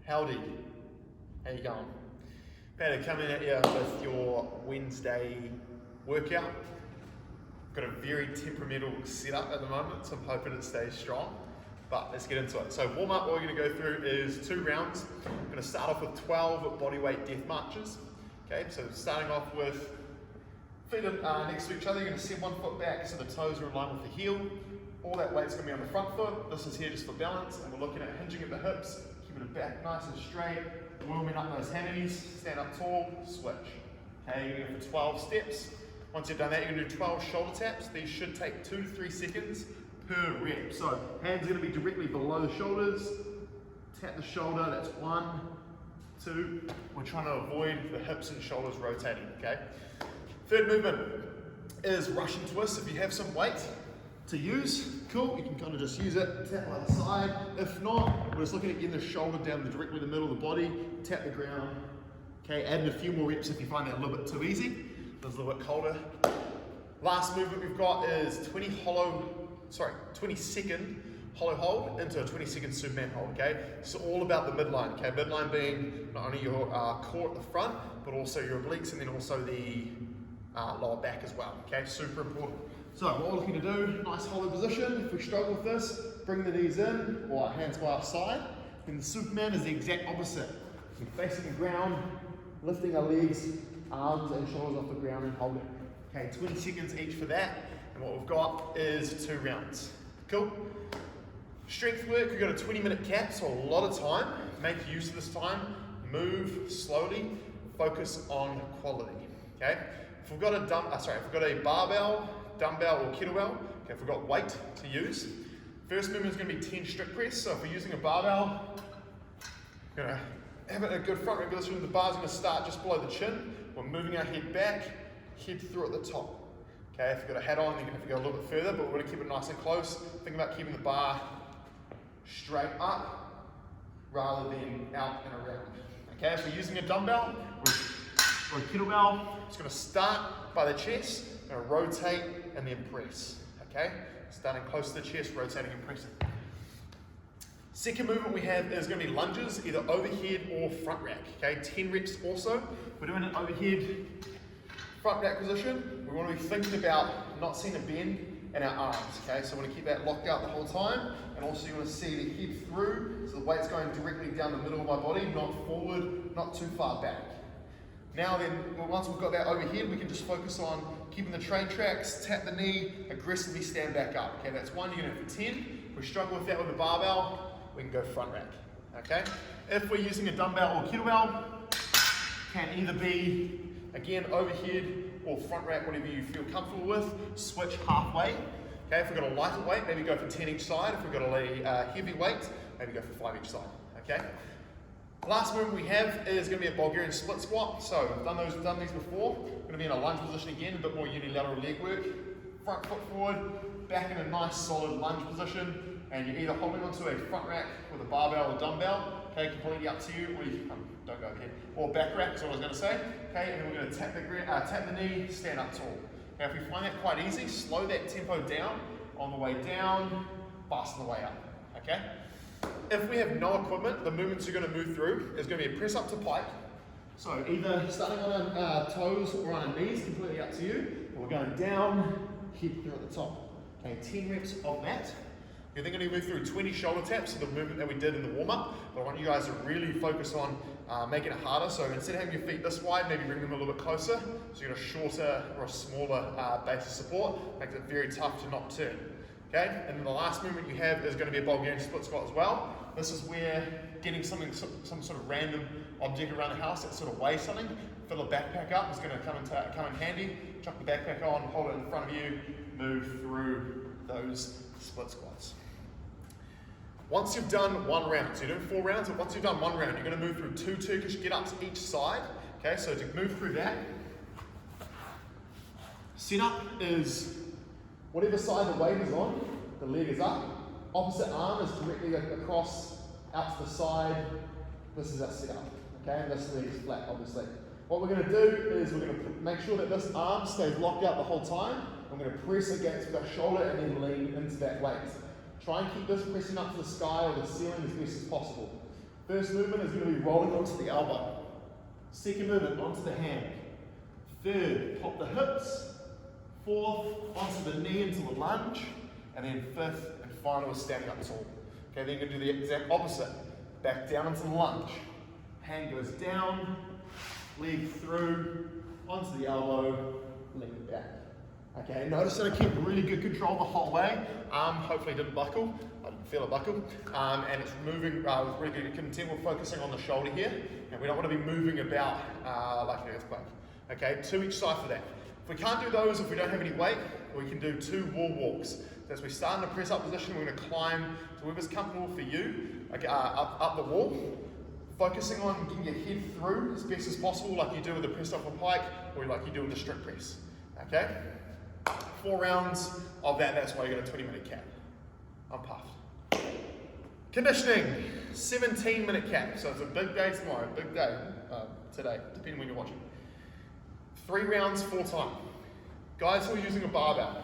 Howdy, how you going? Better coming at you with your Wednesday workout. Got a very temperamental setup at the moment, so I'm hoping it stays strong. But let's get into it. So warm up, what we're going to go through is 2 rounds. I'm going to start off with 12 bodyweight death marches. Okay, so starting off with feet next to each other. You're going to set 1 foot back so the toes are in line with the heel. All that weight's going to be on the front foot. This is here just for balance, and we're looking at hinging at the hips, keeping it back nice and straight, warming up those hammies, stand up tall, switch. Okay, you're going to go for 12 steps. Once you've done that, you're going to do 12 shoulder taps. These should take 2 to 3 seconds per rep. So hands are going to be directly below the shoulders. Tap the shoulder, that's 1, 2. We're trying to avoid the hips and shoulders rotating, okay? Third movement is Russian twist. If you have some weight to use, cool, you can kind of just use it, tap by the side. If not, we're just looking at getting the shoulder down directly in the middle of the body, tap the ground. Okay, add in a few more reps if you find that a little bit too easy. It's a little bit colder. Last movement we've got is 20 second hollow hold into a 20-second Superman hold, okay? So all about the midline, okay? Midline being not only your core at the front, but also your obliques and then also the lower back as well, okay? Super important. So what we're looking to do, nice hollow position. If we struggle with this, bring the knees in or hands by our side. And the Superman is the exact opposite. We're facing the ground, lifting our legs, arms and shoulders off the ground and hold it. Okay, 20 seconds each for that. And what we've got is 2 rounds. Cool? Strength work, we've got a 20-minute cap, so a lot of time. Make use of this time. Move slowly. Focus on quality. Okay? If we've got a barbell, dumbbell or kettlebell, okay, if we've got weight to use, first movement is going to be 10 strict press. So if we're using a barbell, we're going to have a good front regulation. The bar's going to start just below the chin. We're moving our head back, head through at the top. Okay, if you've got a hat on, then you have to go a little bit further, but we're going to keep it nice and close. Think about keeping the bar straight up rather than out and around. Okay, if we're using a dumbbell or a kettlebell, it's going to start by the chest, going to rotate and then press. Okay, starting close to the chest, rotating and pressing. Second movement we have is going to be lunges, either overhead or front rack. Okay, 10 reps also. We're doing an overhead front rack position. We want to be thinking about not seeing a bend in our arms. Okay, so we want to keep that locked out the whole time, and also you want to see the head through, so the weight's going directly down the middle of my body, not forward, not too far back. Now then, once we've got that overhead, we can just focus on keeping the train tracks, tap the knee, aggressively stand back up. Okay, that's 1, you're going to do for 10. If we struggle with that with a barbell, we can go front rack. Okay? If we're using a dumbbell or kettlebell, can either be, again, overhead or front rack, whatever you feel comfortable with. Switch halfway. Okay, if we've got a lighter weight, maybe go for 10 each side. If we've got a heavy weight, maybe go for 5 each side. Okay? Last movement we have is going to be a Bulgarian split squat. So we've done these before. We're going to be in a lunge position again, a bit more unilateral leg work. Front foot forward, back in a nice solid lunge position, and you're either holding onto a front rack with a barbell or dumbbell. Okay, completely up to you, or you don't go ahead. Or back rack is what I was going to say. Okay, and then we're going to tap the knee, stand up tall. Now, if you find that quite easy, slow that tempo down on the way down, fast on the way up. Okay. If we have no equipment, the movements you're going to move through is going to be a press up to pike. So either starting on our toes or on our knees, completely up to you. And we're going down, head through at the top. Okay, 10 reps of that. You're then going to move through 20 shoulder taps, so the movement that we did in the warm-up. But I want you guys to really focus on making it harder. So instead of having your feet this wide, maybe bring them a little bit closer. So you get a shorter or a smaller base of support. Makes it very tough to not turn. Okay, and then the last movement you have is going to be a Bulgarian split squat as well. This is where getting some sort of random object around the house that sort of weighs something, fill a backpack up, is going to come in handy. Chuck the backpack on, hold it in front of you, move through those split squats. Once you've done 1 round, so you're doing 4 rounds, but once you've done 1 round, you're going to move through 2 Turkish get-ups each side. Okay, so to move through that, sit-up is whatever side the weight is on, the leg is up. Opposite arm is directly across, out to the side. This is our sit-up, okay? And this leg is flat, obviously. What we're going to do is we're going to make sure that this arm stays locked out the whole time. I'm going to press against with our shoulder and then lean into that weight. Try and keep this pressing up to the sky or the ceiling as best as possible. First movement is going to be rolling onto the elbow. Second movement, onto the hand. Third, pop the hips. Fourth, onto the knee into the lunge. And then fifth and final is standing up tall. Okay, then you're going to do the exact opposite. Back down into the lunge. Hand goes down, leg through, onto the elbow, leg back. Okay, notice that I keep really good control the whole way. Hopefully it didn't buckle. I didn't feel it buckle. And it's moving with really good content. We're focusing on the shoulder here. And we don't want to be moving about like an earthquake. Okay, 2 each side for that. If we can't do those, if we don't have any weight, we can do 2 wall walks. So as we start in a press up position, we're going to climb to whoever's comfortable for you, okay, up the wall. Focusing on getting your head through as best as possible, like you do with the press up a pike, or like you do with the strict press. Okay? 4 rounds of that, that's why you get a 20-minute cap. I'm puffed. Conditioning, 17-minute cap. So it's a big day tomorrow, big day today, depending when you're watching. 3 rounds, 4 time. Guys who are using a barbell,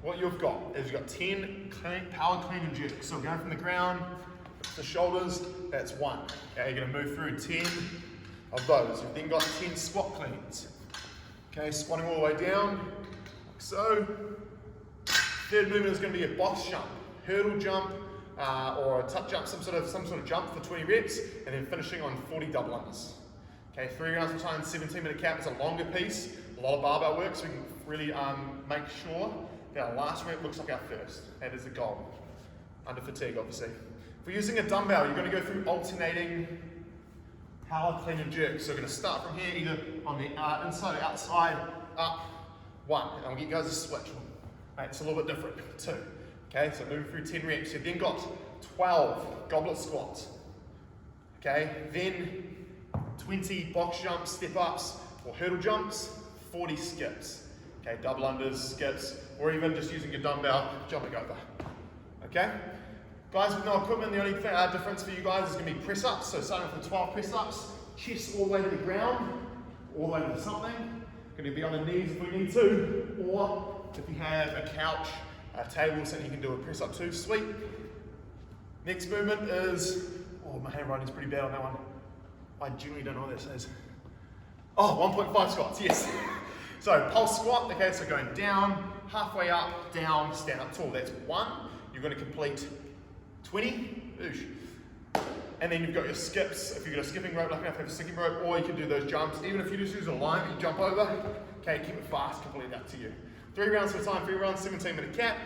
what you've got is you've got 10 power clean and jerks. So going from the ground to the shoulders, that's 1. Okay, you're going to move through 10 of those. You've then got 10 squat cleans. Okay, squatting all the way down, like so. Third movement is going to be a box jump, hurdle jump, or a tuck jump, some sort of jump for 20 reps, and then finishing on 40 double unders. Okay, 3 rounds of time, 17-minute cap. It's a longer piece, a lot of barbell work, so we can really make sure that our last rep looks like our first. That is the goal. Under fatigue, obviously. If we're using a dumbbell, you're going to go through alternating power clean and jerk. So we're going to start from here, either on the inside or outside, up, 1. And I'll get you guys a switch. Right, it's a little bit different, 2. Okay, so moving through 10 reps. You've then got 12 goblet squats. Okay, then 20 box jumps, step ups, or hurdle jumps, 40 skips. Okay, double unders, skips, or even just using your dumbbell, jumping over. Okay? Guys with no equipment, the only difference for you guys is going to be press ups. So starting with the 12 press ups, chest all the way to the ground, all the way to something. Going to be on the knees if we need to, or if you have a couch, a table, something you can do a press up to, sweet. Next movement is, oh, my handwriting's pretty bad on that one. I genuinely don't know what this is. Oh, 1.5 squats, yes. So pulse squat, okay, so going down, halfway up, down, stand up tall. That's 1. You're going to complete 20. Oosh. And then you've got your skips. If you've got a skipping rope, lucky enough to have a skipping rope, or you can do those jumps. Even if you just use a line, you jump over. Okay, keep it fast, completely up to you. 3 rounds for time, 3 rounds, 17-minute cap.